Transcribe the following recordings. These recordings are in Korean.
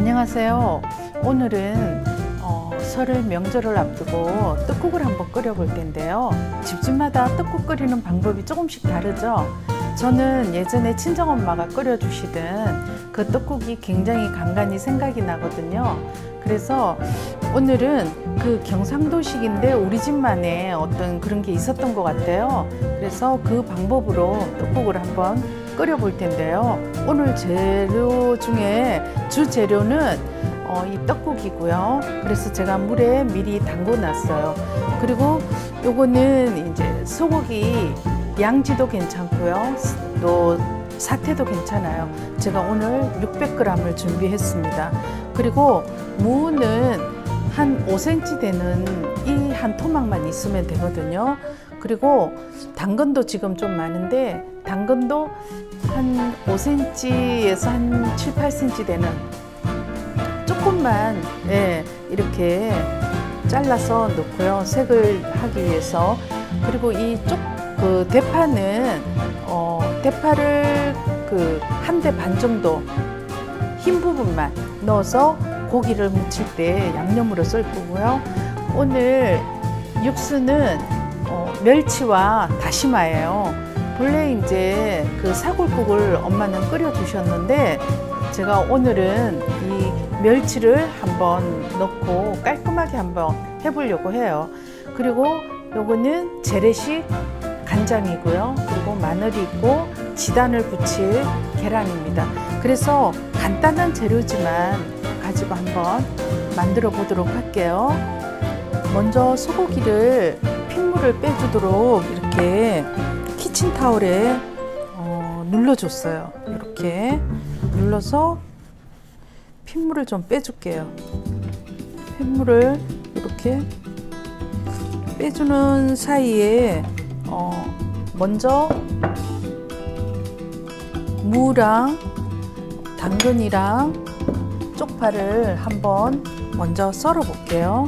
안녕하세요. 오늘은 설을 명절을 앞두고 떡국을 한번 끓여 볼 텐데요. 집집마다 떡국 끓이는 방법이 조금씩 다르죠. 저는 예전에 친정엄마가 끓여주시던 그 떡국이 굉장히 간간히 생각이 나거든요. 그래서 오늘은 그 경상도식인데 우리 집만의 어떤 그런 게 있었던 것 같아요. 그래서 그 방법으로 떡국을 한번 끓여 볼 텐데요. 오늘 재료 중에 주 재료는 이 떡국이고요. 그래서 제가 물에 미리 담궈 놨어요. 그리고 요거는 이제 소고기 양지도 괜찮고요. 또 사태도 괜찮아요. 제가 오늘 600g을 준비했습니다. 그리고 무는 한 5cm 되는 이 한 토막만 있으면 되거든요. 그리고 당근도 지금 좀 많은데 당근도 한 5cm에서 한 7, 8cm 되는 조금만 이렇게 잘라서 넣고요. 색을 하기 위해서. 그리고 그 대파는 대파를 그 한 대 반 정도 흰 부분만 넣어서 고기를 무칠 때 양념으로 쓸 거고요. 오늘 육수는 멸치와 다시마예요. 본래 이제 그 사골국을 엄마는 끓여 주셨는데 제가 오늘은 이 멸치를 한번 넣고 깔끔하게 한번 해보려고 해요. 그리고 요거는 재래식 간장이고요. 그리고 마늘이 있고 지단을 붙일 계란입니다. 그래서 간단한 재료지만 가지고 한번 만들어 보도록 할게요. 먼저 소고기를 핏물을 빼주도록 이렇게 키친타올에 눌러줬어요. 이렇게 눌러서 핏물을 좀 빼줄게요. 핏물을 이렇게 빼주는 사이에 먼저 무랑 당근이랑 쪽파를 한번 먼저 썰어 볼게요.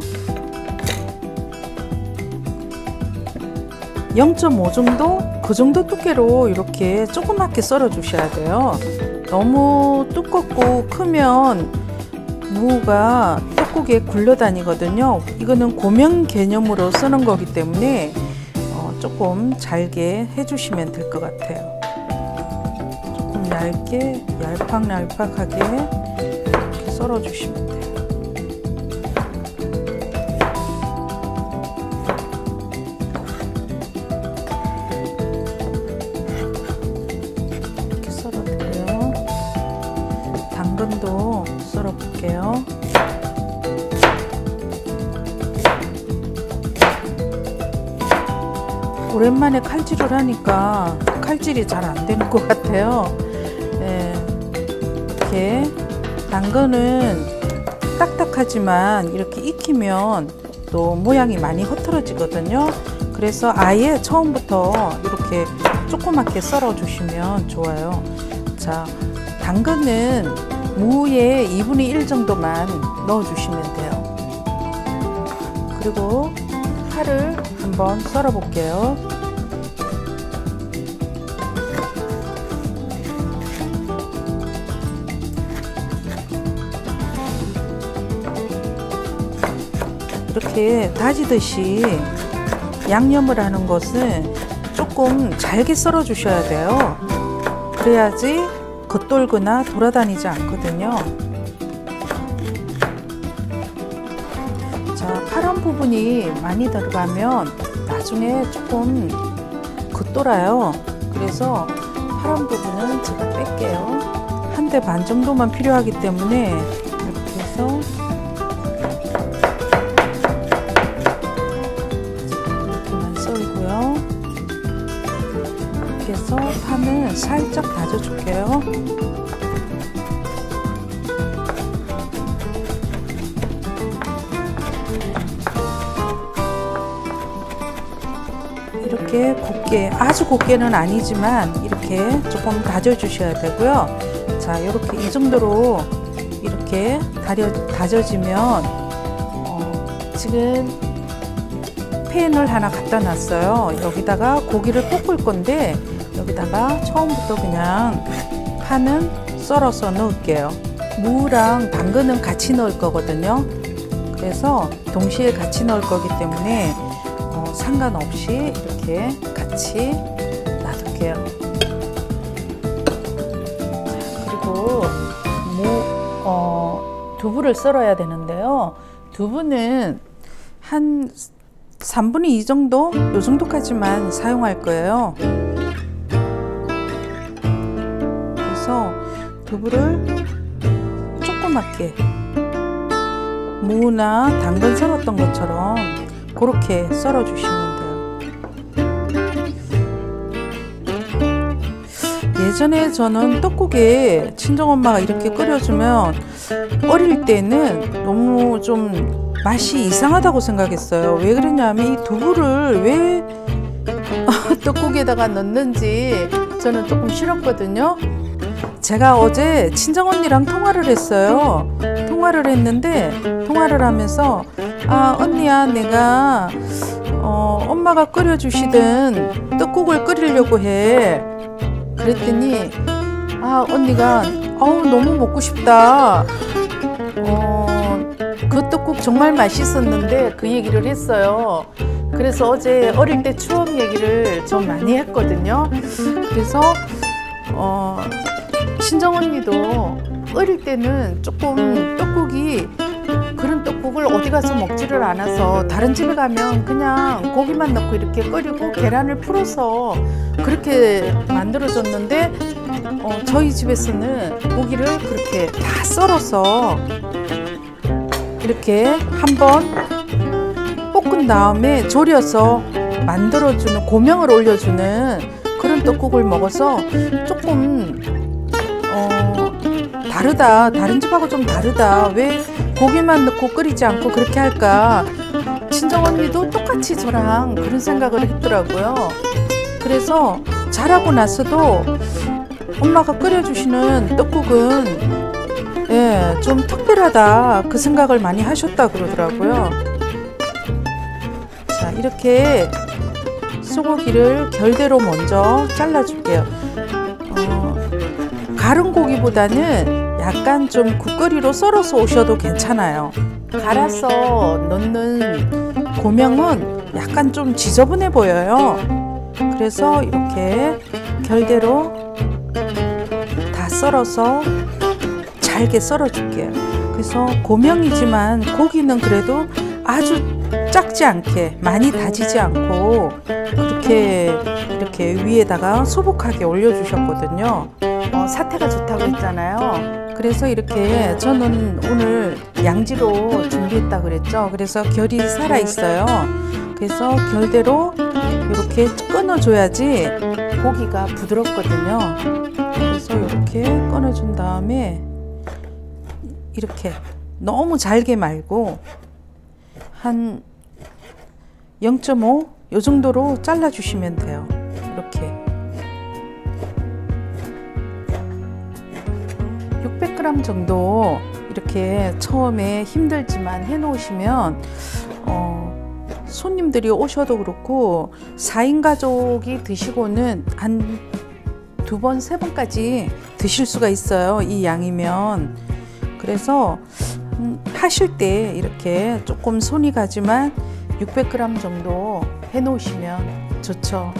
0.5 정도? 그 정도 두께로 이렇게 조그맣게 썰어 주셔야 돼요. 너무 두껍고 크면 무가 떡국에 굴러다니거든요. 이거는 고명 개념으로 쓰는 거기 때문에 조금 잘게 해주시면 될 것 같아요. 조금 얇게, 얄팍얄팍하게 이렇게 썰어 주시면 돼요. 이렇게 썰어볼게요. 당근도 썰어볼게요. 오랜만에 칼질을 하니까 칼질이 잘 안 되는 것 같아요. 이렇게 당근은 딱딱하지만 이렇게 익히면 또 모양이 많이 흐트러지거든요. 그래서 아예 처음부터 이렇게 조그맣게 썰어 주시면 좋아요. 자, 당근은 무의 2분의 1 정도만 넣어 주시면 돼요. 그리고 파를 한번 썰어 볼게요. 이렇게 다지듯이 양념을 하는 것은 조금 잘게 썰어 주셔야 돼요. 그래야지 겉돌거나 돌아다니지 않거든요. 자, 파란 부분이 많이 들어가면 나중에 조금 겉돌아요. 그래서 파란 부분은 제가 뺄게요. 한 대 반 정도만 필요하기 때문에 이렇게 해서 이렇게만 썰고요. 이렇게 해서 파는 살짝 다져줄게요. 이렇게 곱게, 아주 곱게는 아니지만 이렇게 조금 다져주셔야 되고요. 자, 이렇게 이 정도로 이렇게 다져지면 지금 팬을 하나 갖다 놨어요. 여기다가 고기를 볶을 건데 여기다가 처음부터 그냥 파는 썰어서 넣을게요. 무랑 당근은 같이 넣을 거거든요. 그래서 동시에 같이 넣을 거기 때문에 상관없이 이렇게 같이 놔둘게요. 그리고 두부를 썰어야 되는데요. 두부는 한 3분의 2 정도? 요 정도까지만 사용할 거예요. 그래서 두부를 조그맣게 무나 당근 썰었던 것처럼 그렇게 썰어 주시면 돼요. 예전에 저는 떡국에 친정엄마가 이렇게 끓여주면 어릴 때는 너무 좀 맛이 이상하다고 생각했어요. 왜 그러냐면 이 두부를 왜 떡국에다가 넣는지 저는 조금 싫었거든요. 제가 어제 친정언니랑 통화를 했어요. 통화를 했는데 통화를 하면서 언니야, 내가 엄마가 끓여주시던 떡국을 끓이려고 해. 그랬더니 언니가 너무 먹고 싶다. 그 떡국 정말 맛있었는데 그 얘기를 했어요. 그래서 어제 어릴 때 추억 얘기를 좀 많이 했거든요. 그래서 친정언니도 어릴 때는 조금 떡국이 그런 떡국을 어디 가서 먹지를 않아서 다른 집에 가면 그냥 고기만 넣고 이렇게 끓이고 계란을 풀어서 그렇게 만들어줬는데 저희 집에서는 고기를 그렇게 다 썰어서 이렇게 한번 볶은 다음에 졸여서 만들어주는, 고명을 올려주는 그런 떡국을 먹어서 조금 다르다, 다른 집하고 좀 다르다, 왜 고기만 넣고 끓이지 않고 그렇게 할까. 친정언니도 똑같이 저랑 그런 생각을 했더라고요. 그래서 자라고 나서도 엄마가 끓여주시는 떡국은 좀 특별하다, 그 생각을 많이 하셨다 그러더라고요. 자, 이렇게 소고기를 결대로 먼저 잘라줄게요. 가른 고기보다는 약간 좀 국거리로 썰어서 오셔도 괜찮아요. 갈아서 넣는 고명은 약간 좀 지저분해 보여요. 그래서 이렇게 결대로 다 썰어서 잘게 썰어줄게요. 그래서 고명이지만 고기는 그래도 아주 작지 않게, 많이 다지지 않고 이렇게 위에다가 소복하게 올려주셨거든요. 사태가 좋다고 했잖아요. 그래서 이렇게 저는 오늘 양지로 준비했다 그랬죠. 그래서 결이 살아 있어요. 그래서 결대로 이렇게 끊어줘야지 고기가 부드럽거든요. 그래서 이렇게 끊어준 다음에 이렇게 너무 잘게 말고 한 0.5 요 정도로 잘라 주시면 돼요. 이렇게 600g 정도 이렇게 처음에 힘들지만 해 놓으시면 손님들이 오셔도 그렇고 4인 가족이 드시고는 한 2번, 3번까지 드실 수가 있어요. 이 양이면. 그래서 하실 때 이렇게 조금 손이 가지만 600g 정도 해 놓으시면 좋죠.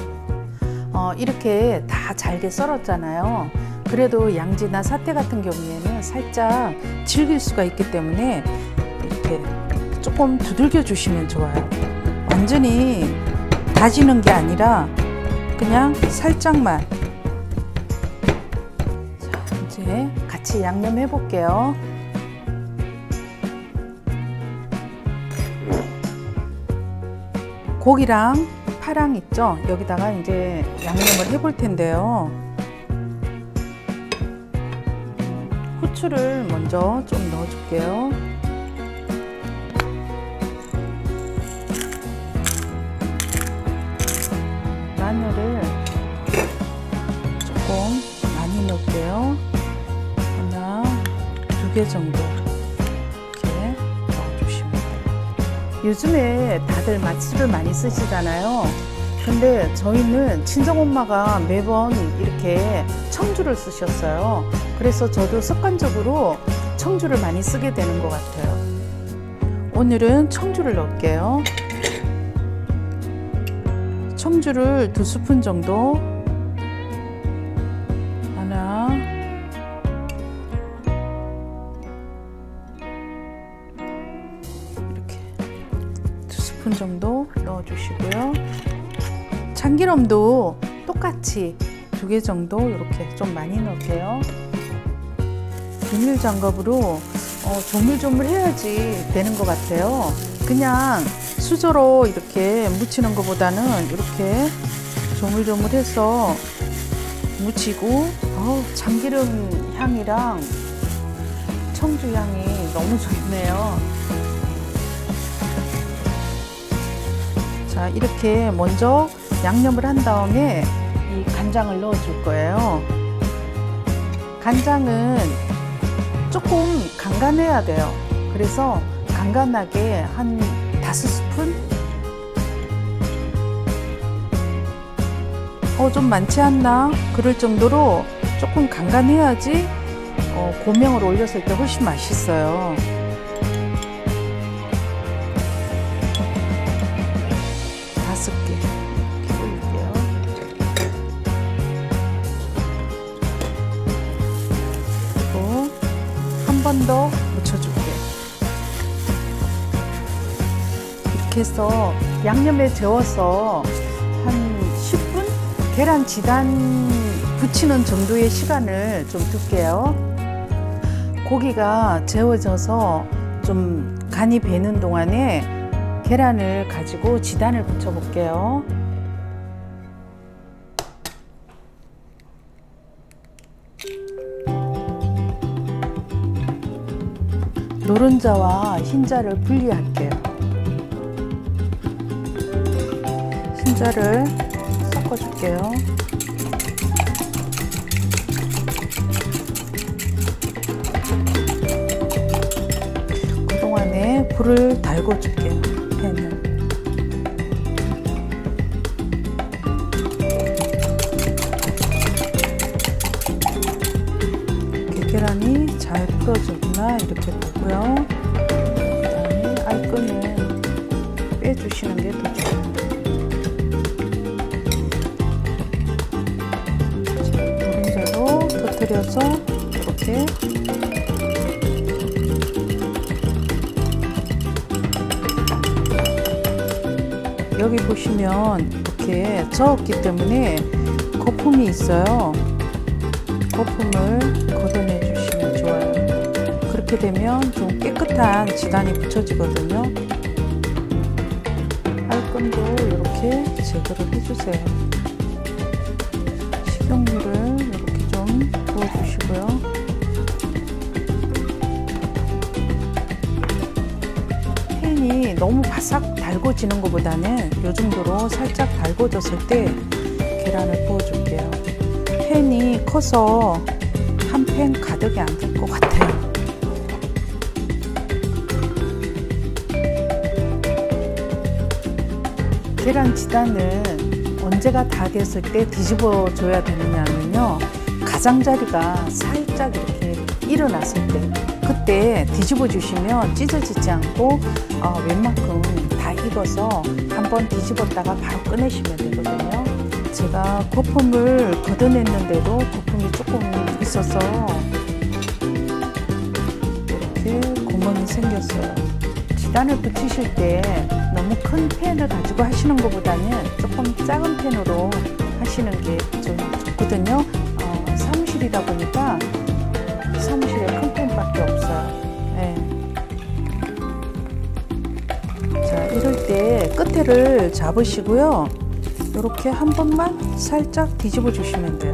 이렇게 다 잘게 썰었잖아요. 그래도 양지나 사태 같은 경우에는 살짝 질길 수가 있기 때문에 이렇게 조금 두들겨 주시면 좋아요. 완전히 다지는 게 아니라 그냥 살짝만. 자, 이제 같이 양념해 볼게요. 고기랑 파랑 있죠? 여기다가 이제 양념을 해 볼 텐데요. 후추를 먼저 좀 넣어 줄게요. 마늘을 조금 많이 넣을게요. 하나, 2개 정도 이렇게 넣어주시면 돼요. 요즘에 다들 맛술을 많이 쓰시잖아요. 근데 저희는 친정엄마가 매번 이렇게 청주를 쓰셨어요. 그래서 저도 습관적으로 청주를 많이 쓰게 되는 것 같아요. 오늘은 청주를 넣을게요. 청주를 2스푼 정도, 하나, 이렇게 2스푼 정도 넣어주시고요. 참기름도 똑같이 2개 정도 이렇게 좀 많이 넣을게요. 비닐 장갑으로 조물조물 해야지 되는 것 같아요. 그냥 수저로 이렇게 묻히는 것보다는 이렇게 조물조물해서 묻히고, 참기름 향이랑 청주 향이 너무 좋네요. 자, 이렇게 먼저 양념을 한 다음에 이 간장을 넣어 줄 거예요. 간장은 조금 간간해야 돼요. 그래서 간간하게 한 5스푼? 좀 많지 않나? 그럴 정도로 조금 간간해야지 고명을 올렸을 때 훨씬 맛있어요. 한 번 더 묻혀줄게요. 이렇게 해서 양념에 재워서 한 10분? 계란 지단 붙이는 정도의 시간을 좀 둘게요. 고기가 재워져서 좀 간이 배는 동안에 계란을 가지고 지단을 붙여 볼게요. 노른자와 흰자를 분리할게요. 흰자를 섞어줄게요. 그동안에 불을 달궈줄게요. 팬을. 계란이 잘 풀어졌나 이렇게 보고요. 그다음에 알끈을 빼주시는 게 더 좋아요. 노른자로 터뜨려서 이렇게 여기 보시면 이렇게 저었기 때문에 거품이 있어요. 거품을 걷어내 주시면 좋아요. 그렇게 되면 좀 깨끗한 지단이 붙여지거든요. 알끈도 이렇게 제거를 해주세요. 식용유를 이렇게 좀 부어주시고요. 팬이 너무 바삭 달궈지는 것보다는 이 정도로 살짝 달궈졌을 때 계란을 부어줄게요. 팬이 커서 한 팬 가득이 안 될 것 같아요. 계란 지단은 언제가 다 됐을 때 뒤집어 줘야 되느냐면요, 가장자리가 살짝 이렇게 일어났을 때, 그때 뒤집어 주시면 찢어지지 않고 웬만큼 다 익어서 한번 뒤집었다가 바로 꺼내시면 되거든요. 제가 거품을 걷어냈는데도 거품이 조금 있어서 이렇게 구멍이 생겼어요. 지단을 붙이실 때 너무 큰 팬을 가지고 하시는 것보다는 조금 작은 팬으로 하시는 게 좀 좋거든요. 사무실이다 보니까 사무실에 큰 팬밖에 없어요. 네. 자, 이럴 때 끝에를 잡으시고요. 이렇게 한 번만 살짝 뒤집어 주시면 돼요.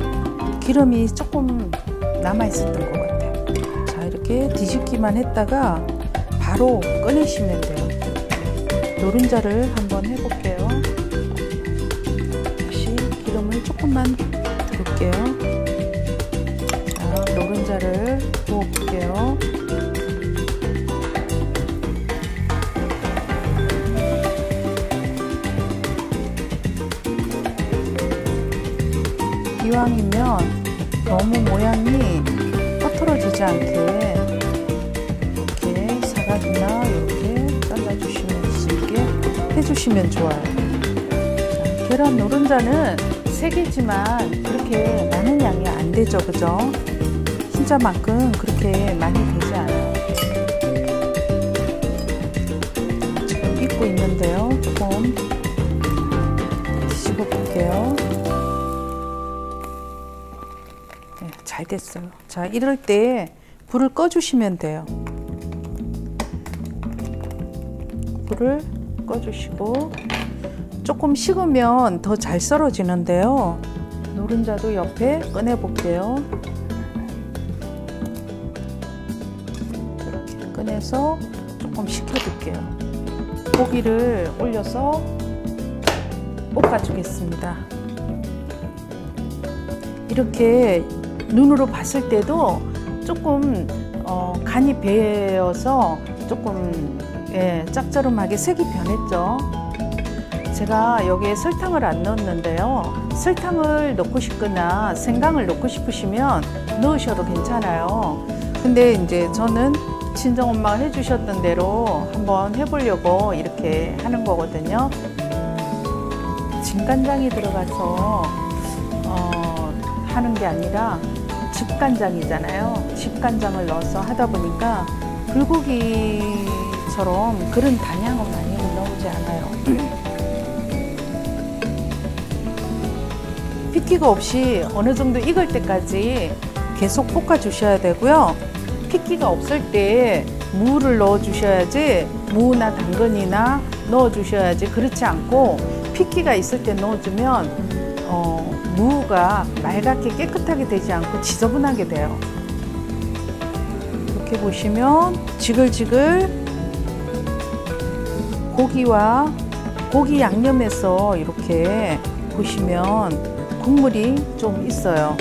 기름이 조금 남아있었던 것 같아요. 자, 이렇게 뒤집기만 했다가 바로 꺼내시면 돼요. 노른자를 한번 해볼게요. 다시 기름을 조금만 두를게요. 자, 노른자를 부어볼게요. 이왕이면 너무 모양이 흐트러지지 않게 반락이나 이렇게 잘라주시면 수 있게 해주시면 좋아요. 자, 계란 노른자는 3개지만 그렇게 많은 양이 안 되죠, 그죠? 흰자만큼 그렇게 많이 되지 않아요. 지금 익고 있는데요. 조금 뒤집어 볼게요. 네, 잘 됐어요. 자, 이럴 때 불을 꺼주시면 돼요. 불을 꺼주시고 조금 식으면 더 잘 썰어지는데요. 노른자도 옆에 꺼내 볼게요. 이렇게 꺼내서 조금 식혀둘게요. 고기를 올려서 볶아주겠습니다. 이렇게 눈으로 봤을 때도 조금 간이 배어서 조금 짭조름하게 색이 변했죠. 제가 여기에 설탕을 안 넣었는데요. 설탕을 넣고 싶거나 생강을 넣고 싶으시면 넣으셔도 괜찮아요. 근데 이제 저는 친정엄마가 해주셨던 대로 한번 해보려고 이렇게 하는 거거든요. 진간장이 들어가서 하는 게 아니라 집간장이잖아요. 집간장을 넣어서 하다 보니까 불고기처럼 그런 단양은 많이 나오지 않아요. 핏기가 없이 어느 정도 익을 때까지 계속 볶아 주셔야 되고요. 핏기가 없을 때 무를 넣어 주셔야지, 무나 당근이나 넣어 주셔야지, 그렇지 않고 핏기가 있을 때 넣어주면 무가 맑게 깨끗하게 되지 않고 지저분하게 돼요. 이렇게 보시면 지글지글 고기와 고기 양념에서 이렇게 보시면 국물이 좀 있어요.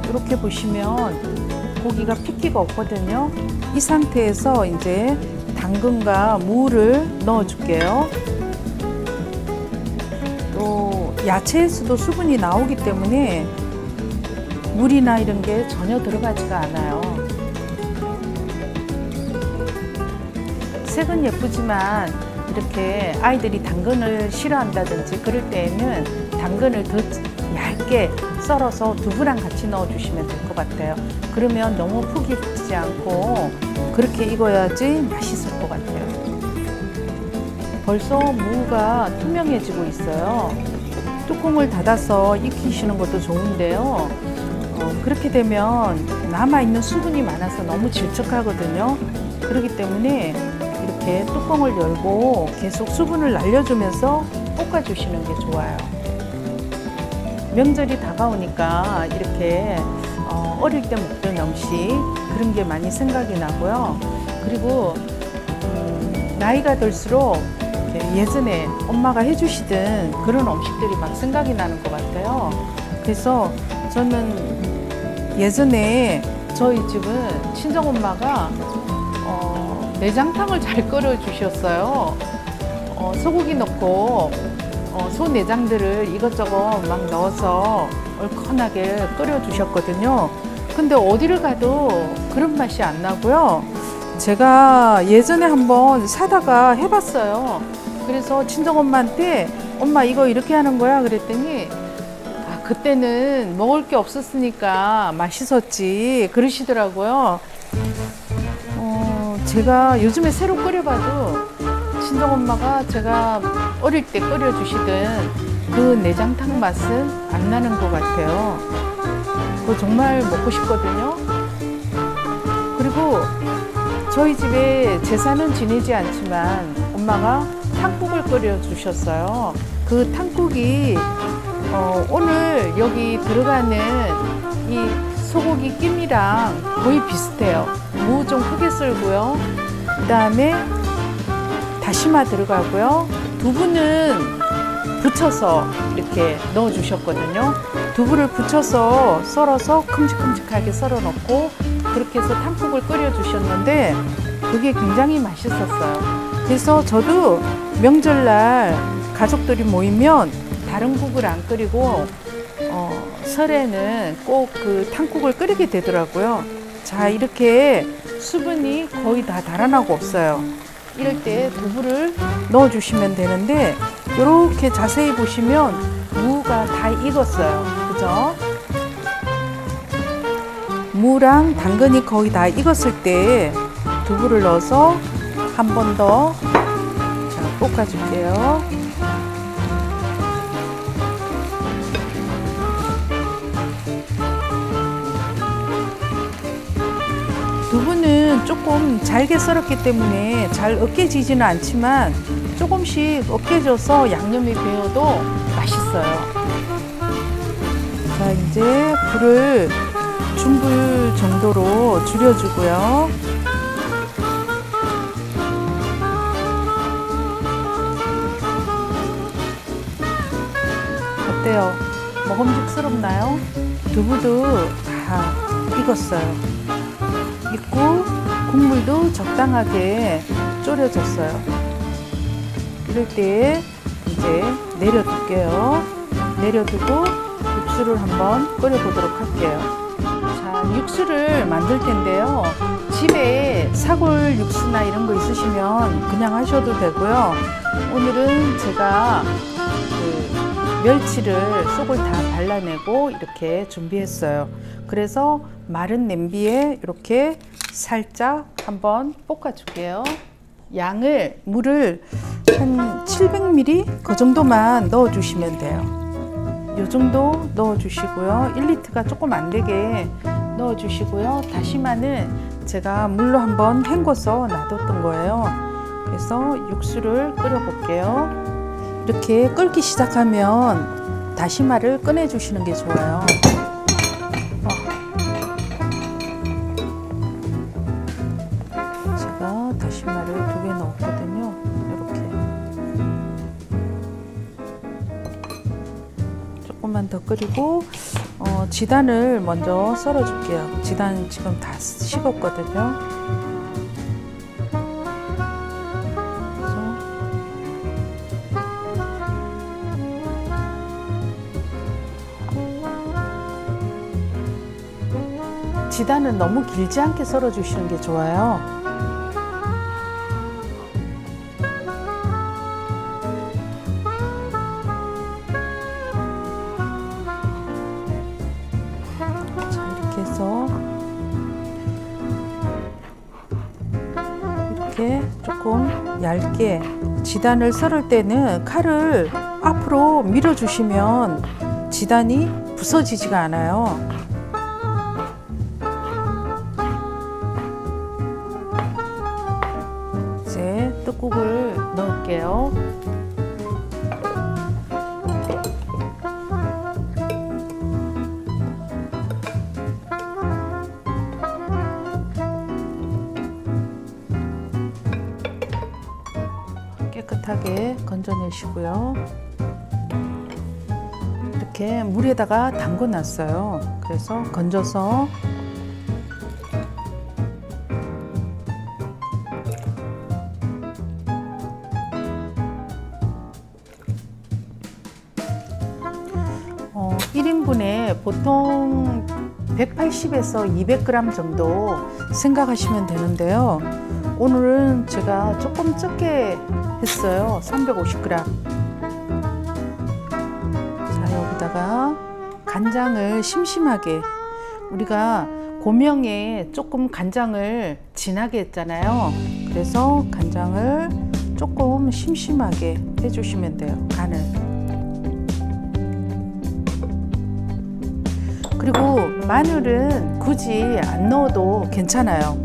이렇게 보시면 고기가 핏기가 없거든요. 이 상태에서 이제 당근과 무를 넣어 줄게요. 또 야채에서도 수분이 나오기 때문에 물이나 이런 게 전혀 들어가지가 않아요. 색은 예쁘지만 이렇게 아이들이 당근을 싫어한다든지 그럴 때에는 당근을 더 얇게 썰어서 두부랑 같이 넣어 주시면 될 것 같아요. 그러면 너무 푹 익지 않고 그렇게 익어야지 맛있을 것 같아요. 벌써 무가 투명해지고 있어요. 뚜껑을 닫아서 익히시는 것도 좋은데요. 그렇게 되면 남아있는 수분이 많아서 너무 질척하거든요. 그렇기 때문에 이렇게 뚜껑을 열고 계속 수분을 날려주면서 볶아주시는 게 좋아요. 명절이 다가오니까 이렇게 어릴 때 먹던 음식 그런 게 많이 생각이 나고요. 그리고 나이가 들수록 예전에 엄마가 해주시던 그런 음식들이 막 생각이 나는 것 같아요. 그래서 저는 예전에 저희 집은 친정엄마가 내장탕을 잘 끓여 주셨어요. 소고기 넣고 소 내장들을 이것저것 막 넣어서 얼큰하게 끓여 주셨거든요. 근데 어디를 가도 그런 맛이 안 나고요. 제가 예전에 한번 사다가 해봤어요. 그래서 친정엄마한테 엄마 이거 이렇게 하는 거야 그랬더니 그때는 먹을 게 없었으니까 맛있었지 그러시더라고요. 제가 요즘에 새로 끓여봐도 친정엄마가 제가 어릴 때 끓여주시던 그 내장탕 맛은 안 나는 것 같아요. 그거 정말 먹고 싶거든요. 그리고 저희 집에 제사는 지내지 않지만 엄마가 탕국을 끓여주셨어요. 그 탕국이 오늘 여기 들어가는 이 소고기 김이랑 거의 비슷해요. 무 좀 크게 썰고요. 그 다음에 다시마 들어가고요. 두부는 부쳐서 이렇게 넣어 주셨거든요. 두부를 부쳐서 썰어서 큼직큼직하게 썰어 넣고 그렇게 해서 탕국을 끓여 주셨는데 그게 굉장히 맛있었어요. 그래서 저도 명절날 가족들이 모이면 다른 국을 안 끓이고 설에는 꼭 그 탕국을 끓이게 되더라고요. 자, 이렇게 수분이 거의 다 달아나고 없어요. 이럴 때 두부를 넣어 주시면 되는데, 이렇게 자세히 보시면 무가 다 익었어요. 그죠? 무랑 당근이 거의 다 익었을 때 두부를 넣어서 한 번 더 볶아줄게요. 두부는 조금 잘게 썰었기 때문에 잘 으깨지지는 않지만 조금씩 으깨져서 양념이 배어도 맛있어요. 자, 이제 불을 중불 정도로 줄여주고요. 어때요? 먹음직스럽나요? 두부도 다 익었어요. 익고 국물도 적당하게 졸여졌어요. 이럴 때 이제 내려둘게요. 내려두고 육수를 한번 끓여보도록 할게요. 자, 육수를 만들 텐데요. 집에 사골 육수나 이런 거 있으시면 그냥 하셔도 되고요. 오늘은 제가 멸치를 속을 다 발라내고 이렇게 준비했어요. 그래서 마른 냄비에 이렇게 살짝 한번 볶아줄게요. 물을 한 700ml 그 정도만 넣어주시면 돼요. 이 정도 넣어주시고요. 1리터가 조금 안 되게 넣어주시고요. 다시마는 제가 물로 한번 헹궈서 놔뒀던 거예요. 그래서 육수를 끓여볼게요. 이렇게 끓기 시작하면 다시마를 꺼내주시는 게 좋아요. 제가 다시마를 2개 넣었거든요. 이렇게 조금만 더 끓이고 지단을 먼저 썰어줄게요. 지단 지금 다 식었거든요. 지단은 너무 길지 않게 썰어 주시는 게 좋아요. 자, 이렇게 해서 이렇게 조금 얇게 지단을 썰을 때는 칼을 앞으로 밀어 주시면 지단이 부서지지가 않아요. 떡국을 넣을게요. 깨끗하게 건져내시고요. 이렇게 물에다가 담궈 놨어요. 그래서 건져서 어, 1인분에 보통 180에서 200g 정도 생각하시면 되는데요. 오늘은 제가 조금 적게 했어요. 350g. 자, 여기다가 간장을 심심하게, 우리가 고명에 조금 간장을 진하게 했잖아요. 그래서 간장을 조금 심심하게 해주시면 돼요. 간을. 그리고 마늘은 굳이 안 넣어도 괜찮아요.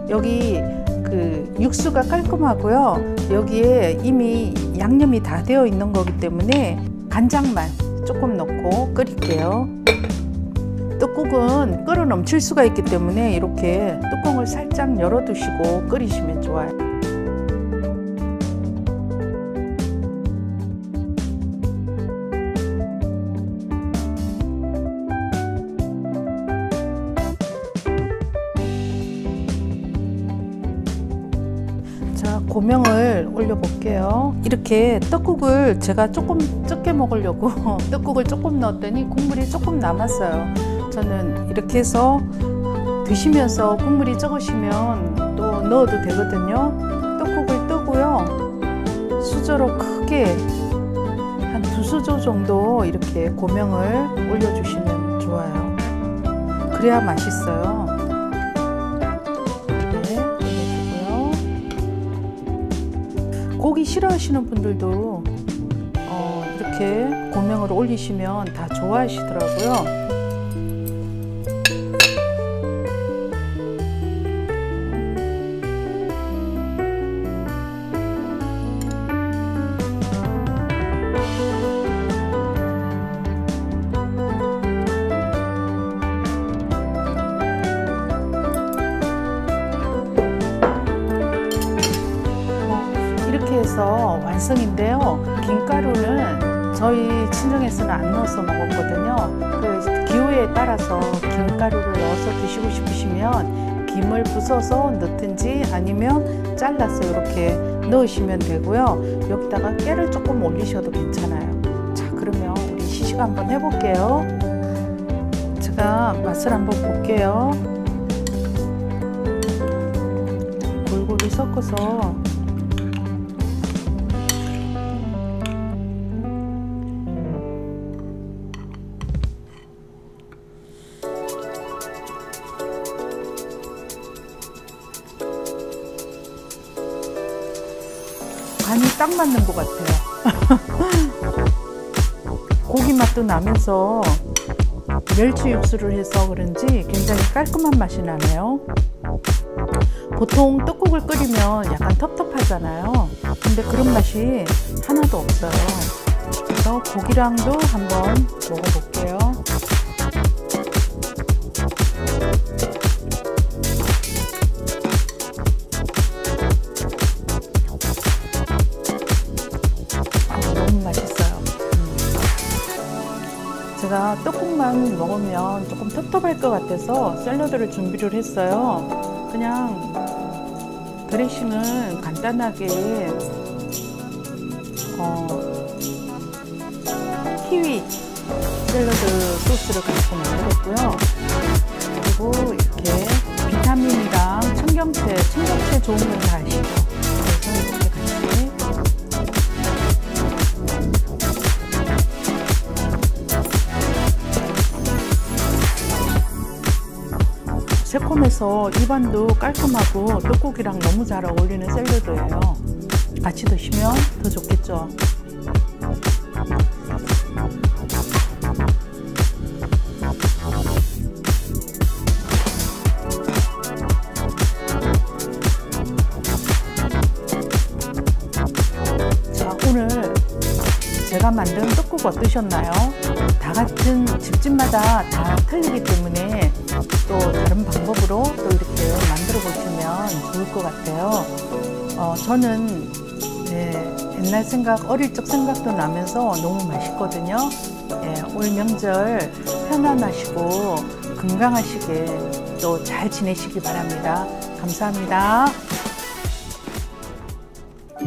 여기 그 육수가 깔끔하고요. 여기에 이미 양념이 다 되어 있는 거기 때문에 간장만 조금 넣고 끓일게요. 떡국은 끓어 넘칠 수가 있기 때문에 이렇게 뚜껑을 살짝 열어 두시고 끓이시면 좋아요. 자, 고명을 올려볼게요. 이렇게 떡국을 제가 조금 적게 먹으려고 떡국을 조금 넣었더니 국물이 조금 남았어요. 저는 이렇게 해서 드시면서 국물이 적으시면 또 넣어도 되거든요. 떡국을 뜨고요. 수저로 크게 한 2수저 정도 이렇게 고명을 올려주시면 좋아요. 그래야 맛있어요. 네, 올려주고요. 고기 싫어하시는 분들도 이렇게 고명을 올리시면 다 좋아하시더라고요. 이렇게 해서 완성인데요. 김가루는 저희 친정에서는 안 넣어서 먹었거든요. 그 기호에 따라서 김가루를 넣어서 드시고 싶으시면 김을 부숴서 넣든지 아니면 잘라서 이렇게 넣으시면 되고요. 여기다가 깨를 조금 올리셔도 괜찮아요. 자, 그러면 우리 시식 한번 해볼게요. 제가 맛을 한번 볼게요. 골고루 섞어서 간이 딱 맞는 것 같아요. 고기 맛도 나면서 멸치 육수를 해서 그런지 굉장히 깔끔한 맛이 나네요. 보통 떡국을 끓이면 약간 텁텁하잖아요. 근데 그런 맛이 하나도 없어요. 그래서 고기랑도 한번 먹어볼게요. 너무 맛있어요. 제가 떡국만 먹으면 조금 텁텁할 것 같아서 샐러드를 준비를 했어요. 그냥 드레싱은 간단하게 키위 샐러드 소스를 가지고 만들었고요. 그리고 이렇게 비타민이랑 청경채 좋은 건 다 아시죠? 그래서 이렇게 같이 새콤해서 입안도 깔끔하고 떡국이랑 너무 잘 어울리는 샐러드예요. 같이 드시면 더 좋겠죠. 자, 오늘 제가 만든 떡국 어떠셨나요? 다 같은 집집마다 다 틀리기 때문에 또 다른 방법으로 또 이렇게 만들어 보시면 좋을 것 같아요. 저는 옛날 생각, 어릴 적 생각도 나면서 너무 맛있거든요. 올 명절 편안하시고 건강하시게 또 잘 지내시기 바랍니다. 감사합니다.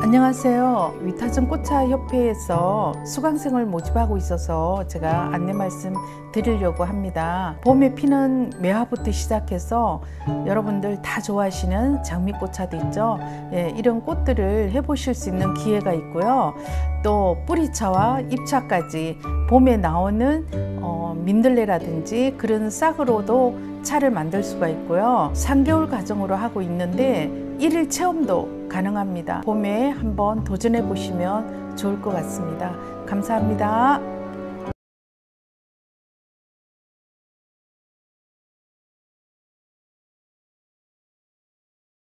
안녕하세요. 위타전 꽃차협회에서 수강생을 모집하고 있어서 제가 안내 말씀 드리려고 합니다. 봄에 피는 매화부터 시작해서 여러분들 다 좋아하시는 장미꽃차도 있죠. 이런 꽃들을 해보실 수 있는 기회가 있고요. 또 뿌리차와 잎차까지 봄에 나오는 민들레라든지 그런 싹으로도 차를 만들 수가 있고요. 3개월 과정으로 하고 있는데 1일 체험도 가능합니다. 봄에 한번 도전해 보시면 좋을 것 같습니다. 감사합니다.